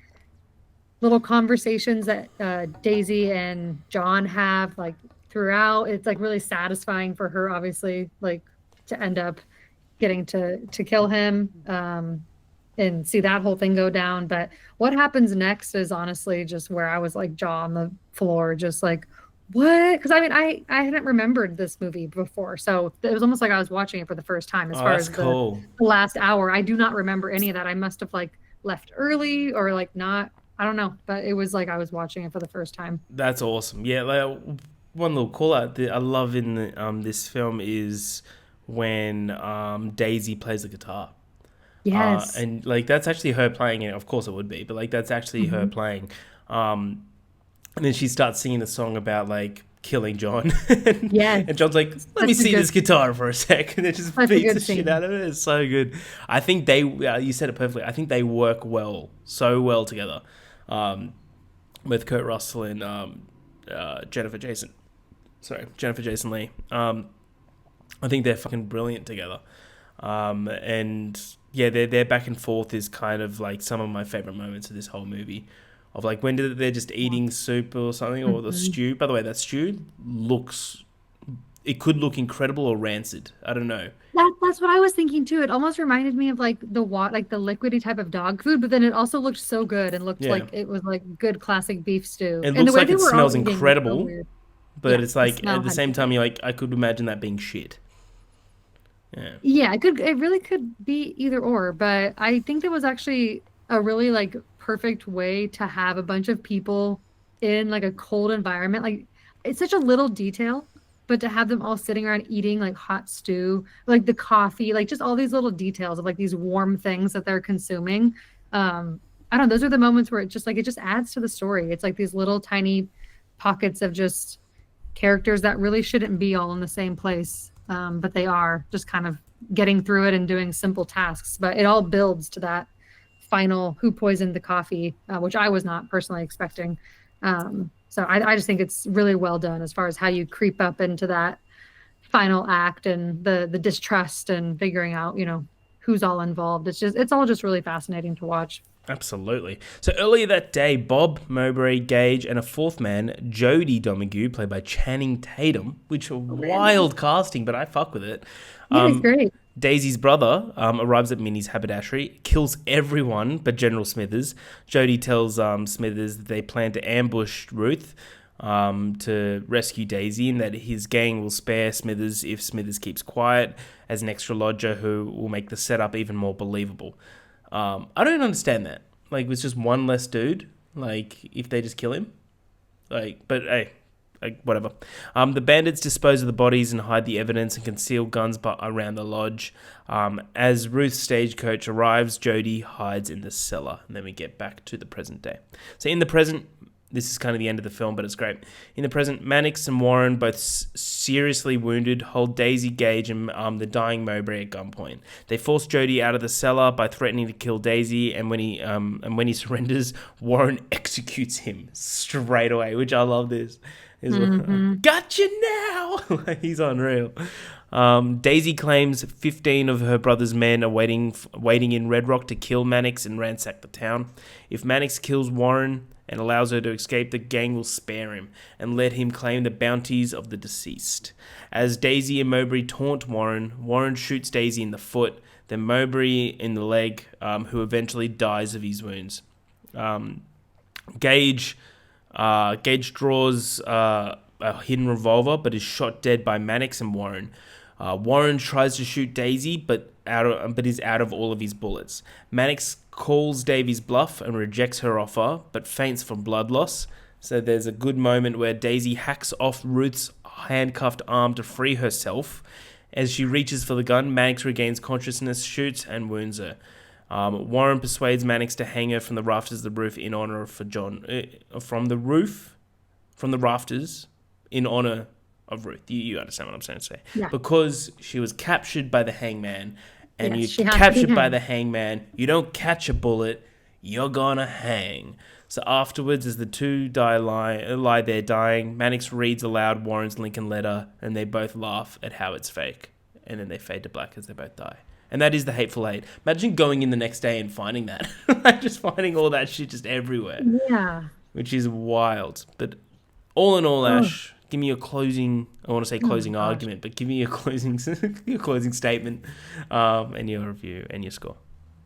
Speaker 2: little conversations that Daisy and John have, like, throughout, it's like really satisfying for her, obviously, like, to end up getting to kill him and see that whole thing go down. But what happens next is honestly just where I was like jaw on the floor, just like, what? Because I mean, I hadn't remembered this movie before, so it was almost like I was watching it for the first time. As far as
Speaker 1: cool.
Speaker 2: The last hour, I do not remember any of that. I must have like left early or like not. I don't know, but it was like I was watching it for the first time.
Speaker 1: That's awesome. Yeah, like, one little call out that I love in this film is when Daisy plays the guitar.
Speaker 2: Yes,
Speaker 1: and like that's actually her playing it. Of course it would be, but like that's actually her playing. And then she starts singing a song about like killing John.
Speaker 2: Yes.
Speaker 1: And John's like, let me see this guitar for a sec. And it just beats the shit out of it. It's so good. I think you said it perfectly. I think they work so well together. With Kurt Russell and Jennifer Jason Leigh. I think they're fucking brilliant together. And yeah, their back and forth is kind of like some of my favorite moments of this whole movie. Of like when they're just eating soup or something, or the stew. By the way, that stew could look incredible or rancid. I don't know.
Speaker 2: That's what I was thinking too. It almost reminded me of like the liquidy type of dog food, but then it also looked so good and looked like it was like good classic beef stew.
Speaker 1: It
Speaker 2: and
Speaker 1: looks
Speaker 2: the way
Speaker 1: like it smells incredible,
Speaker 2: so
Speaker 1: but it's like at the same time, you're like, I could imagine that being shit.
Speaker 2: Yeah, it really could be either or, but I think that was actually a really like perfect way to have a bunch of people in like a cold environment. Like, it's such a little detail, but to have them all sitting around eating like hot stew, like the coffee, like just all these little details of like these warm things that they're consuming. I don't know, those are the moments where it just adds to the story. It's like these little tiny pockets of just characters that really shouldn't be all in the same place. But they are just kind of getting through it and doing simple tasks. But it all builds to that final who poisoned the coffee, which I was not personally expecting. So I just think it's really well done as far as how you creep up into that final act and the distrust and figuring out, who's all involved. It's all just really fascinating to watch.
Speaker 1: Absolutely. So earlier that day, Bob, Mowbray, Gage, and a fourth man, Jodie Domergue, played by Channing Tatum, which wild casting, but I fuck with it.
Speaker 2: Yeah, he's great.
Speaker 1: Daisy's brother arrives at Minnie's haberdashery, kills everyone but General Smithers. Jodie tells Smithers that they plan to ambush Ruth to rescue Daisy, and that his gang will spare Smithers if Smithers keeps quiet, as an extra lodger who will make the setup even more believable. I don't understand that. Like, with just one less dude, like, if they just kill him, like, but hey, like, whatever. The bandits dispose of the bodies and hide the evidence and conceal guns around the lodge. As Ruth's stagecoach arrives, Jodie hides in the cellar, and then we get back to the present day. So in the present, this is kind of the end of the film, but it's great. In the present, Mannix and Warren, both seriously wounded, hold Daisy, Gage, and the dying Mowbray at gunpoint. They force Jody out of the cellar by threatening to kill Daisy, and when he surrenders, Warren executes him straight away, which I love this. Got you now! He's unreal. Daisy claims 15 of her brother's men are waiting in Red Rock to kill Mannix and ransack the town. If Mannix kills Warren and allows her to escape, the gang will spare him and let him claim the bounties of the deceased. As Daisy and Mowbray taunt Warren, Warren shoots Daisy in the foot, then Mowbray in the leg, who eventually dies of his wounds. Gage draws a hidden revolver, but is shot dead by Mannix and Warren. Warren tries to shoot Daisy, but is out of all of his bullets. Mannix calls Davy's bluff and rejects her offer, but faints from blood loss. So there's a good moment where Daisy hacks off Ruth's handcuffed arm to free herself. As she reaches for the gun, Mannix regains consciousness, shoots, and wounds her. Warren persuades Mannix to hang her from the rafters of the roof in honor of John. From the rafters in honor of Ruth. You understand what I'm trying to say?
Speaker 2: Yeah.
Speaker 1: Because she was captured by the hangman, and
Speaker 2: Yes,
Speaker 1: you're captured by the hangman, you don't catch a bullet, you're gonna hang. So afterwards, as the two lie there dying, Mannix reads aloud Warren's Lincoln letter, and they both laugh at how it's fake. And then they fade to black as they both die. And that is the Hateful Eight. Imagine going in the next day and finding that. Like, just finding all that shit just everywhere.
Speaker 2: Yeah.
Speaker 1: Which is wild. But all in all, Ash, give me your closing, I want to say closing argument, but give me your closing statement, and your review and your score.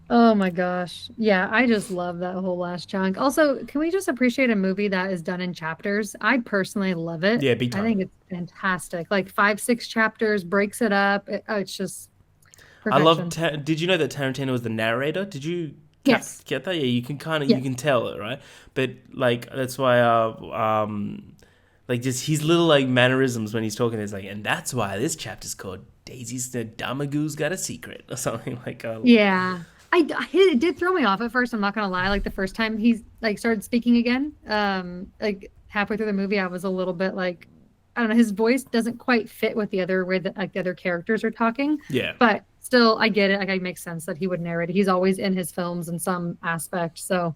Speaker 2: Oh my gosh. Yeah, I just love that whole last chunk. Also, can we just appreciate a movie that is done in chapters? I personally love it.
Speaker 1: Yeah, big time.
Speaker 2: I think it's fantastic. Like 5-6 chapters, breaks it up. It's just perfection.
Speaker 1: I love. Did you know that Tarantino was the narrator? Did you
Speaker 2: Yes.
Speaker 1: get that? Yeah, you can you can tell it, right? But like that's why like just his little like mannerisms when he's talking is like, and that's why this chapter's called Daisy's the Damagoo's Got a Secret or something like.
Speaker 2: Yeah. It did throw me off at first. I'm not gonna lie. Like the first time he's like started speaking again, like halfway through the movie, I was a little bit like, I don't know. His voice doesn't quite fit with the other way that like the other characters are talking.
Speaker 1: Yeah.
Speaker 2: But still, I get it. Like it makes sense that he would narrate it. He's always in his films in some aspect. So,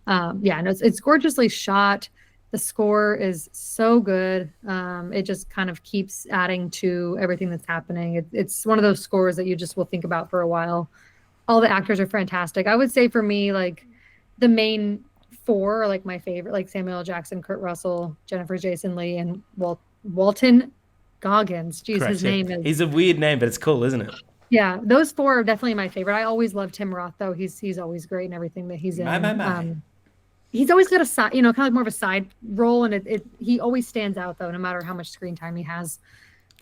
Speaker 2: yeah, no, it's gorgeously shot. The score is so good. It just kind of keeps adding to everything that's happening. It's one of those scores that you just will think about for a while. All the actors are fantastic. I would say for me, like the main four are like my favorite, like Samuel L. Jackson, Kurt Russell, Jennifer Jason Leigh, and Walton Goggins. Jeez,
Speaker 1: Correct,
Speaker 2: his name is.
Speaker 1: He's a weird name, but it's cool, isn't it?
Speaker 2: Yeah, those four are definitely my favorite. I always loved Tim Roth, though. He's always great in everything that he's in. He's always got a side, kind of like more of a side role, and he always stands out though, no matter how much screen time he has.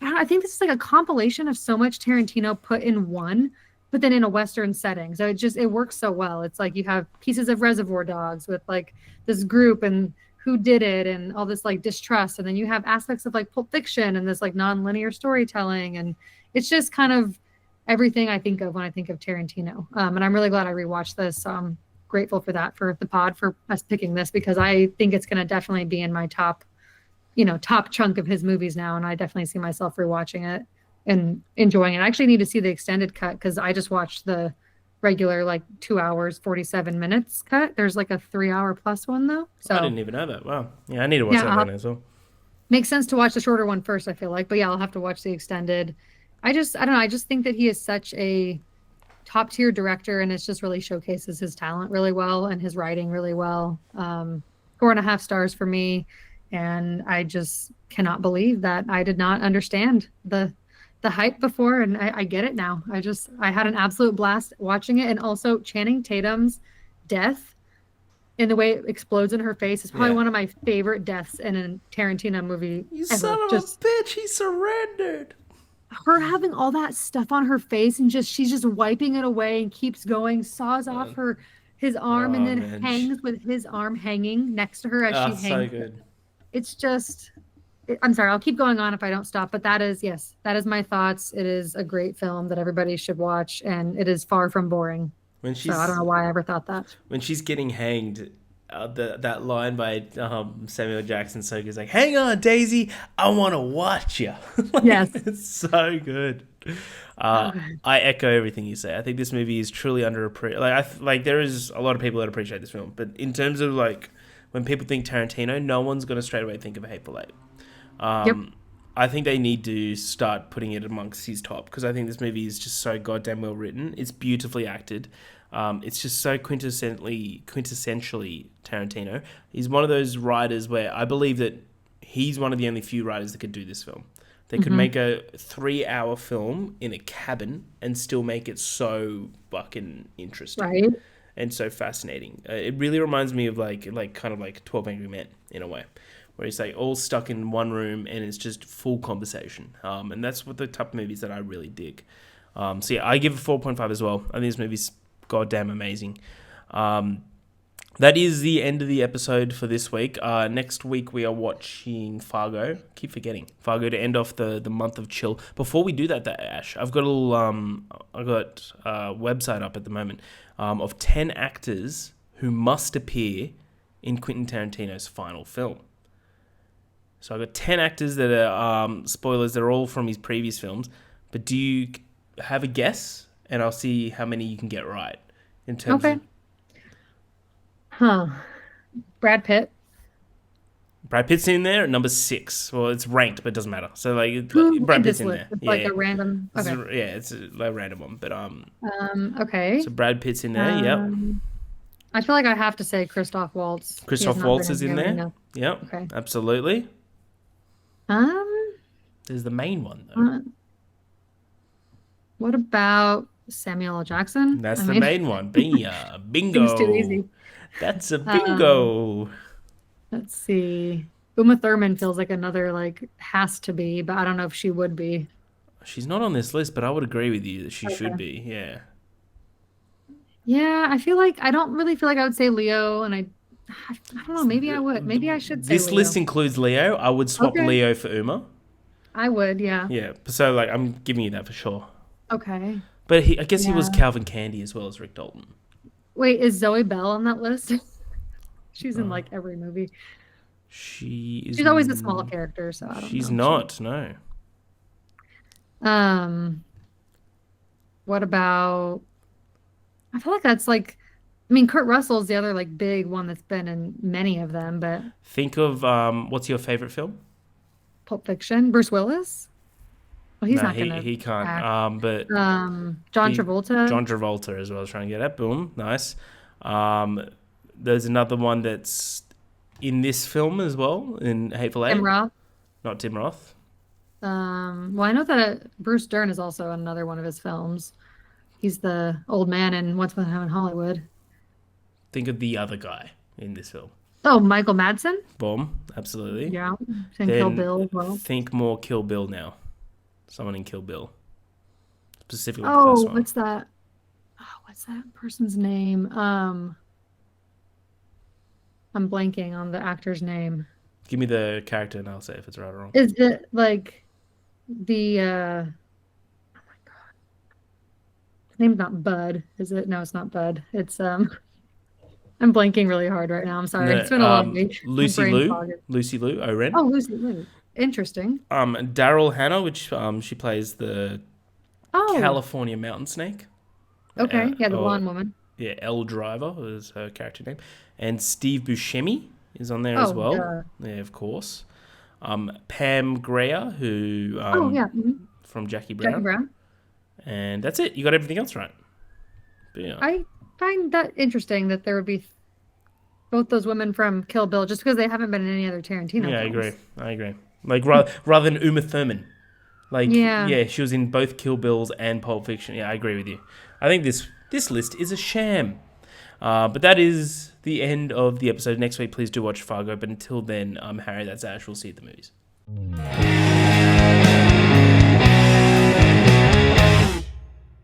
Speaker 2: I think this is like a compilation of so much Tarantino put in one, but then in a Western setting. So it works so well. It's like you have pieces of Reservoir Dogs with like this group and who did it and all this like distrust. And then you have aspects of like Pulp Fiction and this like non-linear storytelling. And it's just kind of everything I think of when I think of Tarantino. And I'm really glad I rewatched this. So I'm grateful for that, for the pod, for us picking this, because I think it's going to definitely be in my top chunk of his movies now. And I definitely see myself rewatching it and enjoying it. I actually need to see the extended cut because I just watched the regular like 2 hours 47 minutes cut. There's like a 3-hour plus one though. So
Speaker 1: I didn't even know that. Wow. Yeah, I need to watch that one as well.
Speaker 2: Makes sense to watch the shorter one first, I feel like. But yeah, I'll have to watch the extended. I don't know. I just think that he is such a top tier director, and it just really showcases his talent really well and his writing really well. 4.5 stars for me. And I just cannot believe that I did not understand the hype before, and I get it now. I had an absolute blast watching it, and also Channing Tatum's death and the way it explodes in her face is probably one of my favorite deaths in a Tarantino movie
Speaker 1: You
Speaker 2: ever.
Speaker 1: son of a bitch, he surrendered.
Speaker 2: Her having all that stuff on her face and she's just wiping it away and keeps going, saws off his arm, and then hangs with his arm hanging next to her as she hangs. So good. It's just, I'm sorry, I'll keep going on if I don't stop, but that is my thoughts. It is a great film that everybody should watch, and it is far from boring. So I don't know why I ever thought that.
Speaker 1: When she's getting hanged, that line by Samuel Jackson so good. He's like, "Hang on, Daisy, I want to watch you."
Speaker 2: Yes.
Speaker 1: It's so good.
Speaker 2: So good.
Speaker 1: I echo everything you say. I think this movie is truly underappreciated. Like there is a lot of people that appreciate this film, but in terms of like when people think Tarantino, no one's gonna straight away think of Hateful Eight.
Speaker 2: Yep.
Speaker 1: I think they need to start putting it amongst his top because I think this movie is just so goddamn well written. It's beautifully acted. It's just so quintessentially Tarantino. He's one of those writers where I believe that he's one of the only few writers that could do this film. They could make a 3-hour film in a cabin and still make it so fucking interesting
Speaker 2: Right.
Speaker 1: and so fascinating. It really reminds me of like kind of like 12 Angry Men in a way, where it's like all stuck in one room and it's just full conversation. And that's what the type of movies that I really dig. So yeah, I give it 4.5 as well. I think this movie's goddamn amazing. That is the end of the episode for this week. Next week we are watching Fargo. Keep forgetting Fargo to end off the month of chill. Before we do that, Ash, I've got a little website up at the moment of 10 actors who must appear in Quentin Tarantino's final film. So I've got 10 actors that are spoilers. They're all from his previous films. But do you have a guess? And I'll see how many you can get right in terms
Speaker 2: Okay.
Speaker 1: of.
Speaker 2: Huh. Brad Pitt.
Speaker 1: Brad Pitt's in there at number 6. Well, it's ranked, but it doesn't matter. So like
Speaker 2: Who
Speaker 1: Brad
Speaker 2: made
Speaker 1: Pitt's
Speaker 2: this
Speaker 1: in
Speaker 2: list?
Speaker 1: there.
Speaker 2: It's like a random. Okay.
Speaker 1: It's a random one, but
Speaker 2: Okay.
Speaker 1: so Brad Pitt's in there. Yep.
Speaker 2: I feel like I have to say Christoph Waltz. He has
Speaker 1: Christoph
Speaker 2: not
Speaker 1: Waltz
Speaker 2: been
Speaker 1: is in
Speaker 2: nearly
Speaker 1: there.
Speaker 2: enough.
Speaker 1: Yep.
Speaker 2: Okay.
Speaker 1: Absolutely.
Speaker 2: Um.
Speaker 1: There's the main one though.
Speaker 2: What about Samuel L. Jackson?
Speaker 1: That's the main one. Bingo.
Speaker 2: Seems too easy.
Speaker 1: That's a bingo.
Speaker 2: Let's see. Uma Thurman feels like another like has to be, but I don't know if she would be.
Speaker 1: She's not on this list, but I would agree with you that she
Speaker 2: Okay.
Speaker 1: should be. Yeah.
Speaker 2: Yeah, I feel like I don't really feel like I would say Leo, and I don't know. Maybe I would. Maybe I should say
Speaker 1: This
Speaker 2: Leo.
Speaker 1: list includes Leo. I would swap
Speaker 2: Okay.
Speaker 1: Leo for Uma.
Speaker 2: I would. Yeah.
Speaker 1: Yeah. So like I'm giving you that for sure.
Speaker 2: Okay.
Speaker 1: But I guess he was
Speaker 2: Yeah.
Speaker 1: Calvin Candy as well as Rick Dalton.
Speaker 2: Wait, is Zoe Bell on that list? She's in like every movie.
Speaker 1: She is.
Speaker 2: She's always a small character, so I don't
Speaker 1: She's
Speaker 2: know.
Speaker 1: not. No.
Speaker 2: What about? I feel like that's like, I mean, Kurt Russell's the other like big one that's been in many of them, but
Speaker 1: Think of what's your favorite film?
Speaker 2: Pulp Fiction, Bruce Willis. Well, he's
Speaker 1: No,
Speaker 2: not gonna
Speaker 1: he can't.
Speaker 2: act.
Speaker 1: But
Speaker 2: John
Speaker 1: he-
Speaker 2: Travolta.
Speaker 1: John Travolta as well. I was trying to get at. Boom. Nice. There's another one that's in this film as well in Hateful Eight.
Speaker 2: Tim Roth.
Speaker 1: Not Tim Roth.
Speaker 2: Well, I know that Bruce Dern is also in another one of his films. He's the old man in Once Upon a Time in Hollywood.
Speaker 1: Think of the other guy in this film.
Speaker 2: Oh, Michael Madsen.
Speaker 1: Boom. Absolutely.
Speaker 2: Yeah, and Kill
Speaker 1: Then
Speaker 2: Bill as well.
Speaker 1: think more Kill Bill now. Someone in Kill Bill. Specifically the
Speaker 2: Oh,
Speaker 1: first one.
Speaker 2: what's that? Oh, what's that person's name? I'm blanking on the actor's name.
Speaker 1: Give me the character and I'll say if it's right or wrong.
Speaker 2: Is it like the oh my God. His name's not Bud, is it? No, it's not Bud. It's I'm blanking really hard right now. I'm sorry. It's been a long week. My
Speaker 1: Lucy
Speaker 2: brain's
Speaker 1: Liu.
Speaker 2: fogging.
Speaker 1: Lucy Liu Oren.
Speaker 2: Oh, Lucy Liu. Interesting.
Speaker 1: Daryl Hannah, which she plays the
Speaker 2: Oh,
Speaker 1: California mountain snake.
Speaker 2: okay. Yeah, the
Speaker 1: or-
Speaker 2: blonde woman.
Speaker 1: Yeah, Elle Driver is her character name. And Steve Buscemi is on there as
Speaker 2: Oh,
Speaker 1: well.
Speaker 2: duh.
Speaker 1: Yeah, of course. Pam Grier, who
Speaker 2: Oh, yeah. Mhm.
Speaker 1: from Jackie Brown.
Speaker 2: Jackie Brown.
Speaker 1: And that's it. You got everything else right. But yeah.
Speaker 2: I find that interesting that there would be both those women from Kill Bill just because they haven't been in any other Tarantino
Speaker 1: Yeah,
Speaker 2: films.
Speaker 1: I agree. Like rather than Uma Thurman. Like
Speaker 2: Yeah.
Speaker 1: she was in both Kill Bills and Pulp Fiction. Yeah, I agree with you. I think this list is a sham. But that is the end of the episode. Next week, please do watch Fargo. But until then, I'm Harry. That's Ash. We'll see you at the movies.